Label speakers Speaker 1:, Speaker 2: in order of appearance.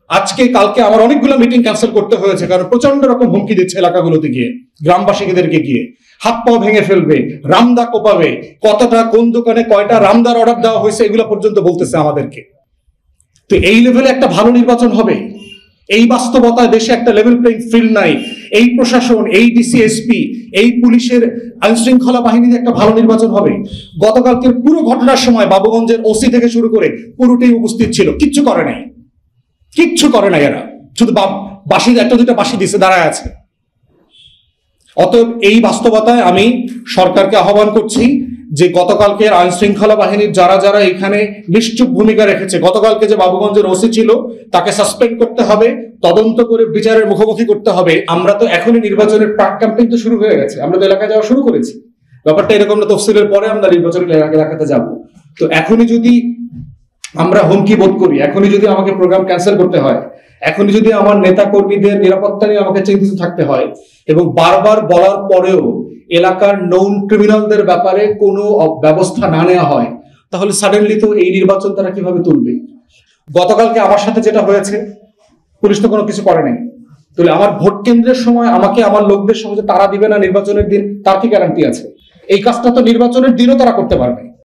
Speaker 1: আজকে কালকে আমার অনেকগুলো মিটিং ক্যান্সেল করতে হয়েছে, কারণ প্রচন্ড রকম হুমকি দিচ্ছে এলাকাগুলোতে গিয়ে, গ্রামবাসীদেরকে গিয়ে হাত পাও ভেঙে ফেলবে, রামদা কোপাবে, কতটা কোন দোকানে কয়টা রামদার অর্ডার দেওয়া হয়েছে এগুলো পর্যন্ত বলতেছে আমাদেরকে। তো এই লেভেলে একটা ভালো নির্বাচন হবে? এই বাস্তবতায় দেশে একটা লেভেল প্লেইং ফিল্ড নাই। এই প্রশাসন, এই ডিসিএসপি, এই পুলিশের আইন শৃঙ্খলা বাহিনীর একটা ভালো নির্বাচন হবে? গতকালকের পুরো ঘটনার সময় বাবুগঞ্জের ওসি থেকে শুরু করে পুরোটাই উপস্থিত ছিল, কিচ্ছু করে নাই, কিচ্ছু করে নাই। এরা শুধু বাসি একটা দুটা বাসি দিছে, দাঁড়ায় আছে। অতএব এই বাস্তবতায় আমি সরকারকে আহ্বান করছি যে গতকালকে আইন শৃঙ্খলা বাহিনীর যারা যারা এখানে নিশ্চুপ ভূমিকা রেখেছে, গতকালকে যে বাবুগঞ্জের ওসি ছিল তাকে সাসপেন্ড করতে হবে, তদন্ত করে বিচারের মুখোমুখি করতে হবে। আমরা তো এখনই নির্বাচনের প্রাক ক্যাম্পেইন তো শুরু হয়ে গেছে, আমরা তো এলাকায় যাওয়া শুরু করেছি। ব্যাপারটা এরকম না তফসিলের পরে আমরা নির্বাচনের এলাকাতে যাব। তো এখনই যদি আমরা হুমকি বোধ করি, এখনই যদি আমাকে প্রোগ্রাম ক্যান্সেল করতে হয়, এখনই যদি আমার নেতা কর্মীদের নিরাপত্তা নিয়ে আমাকে চিন্তিত থাকতে হয়, এবং বারবার বলার পরেও এলাকার নন ক্রিমিনালদের ব্যাপারে কোনো ব্যবস্থা না নেওয়া হয়, তাহলে সাডেনলি তো এই নির্বাচন তারা কিভাবে তুলবে? গতকালকে আমার সাথে যেটা হয়েছে, পুলিশ তো কোনো কিছু করে নাই, তাহলে আমার ভোট কেন্দ্রের সময় আমাকে আমার লোকদের সঙ্গে তারা দিবে না নির্বাচনের দিন, তার কি গ্যারান্টি আছে? এই কাজটা তো নির্বাচনের দিনও তারা করতে পারবে।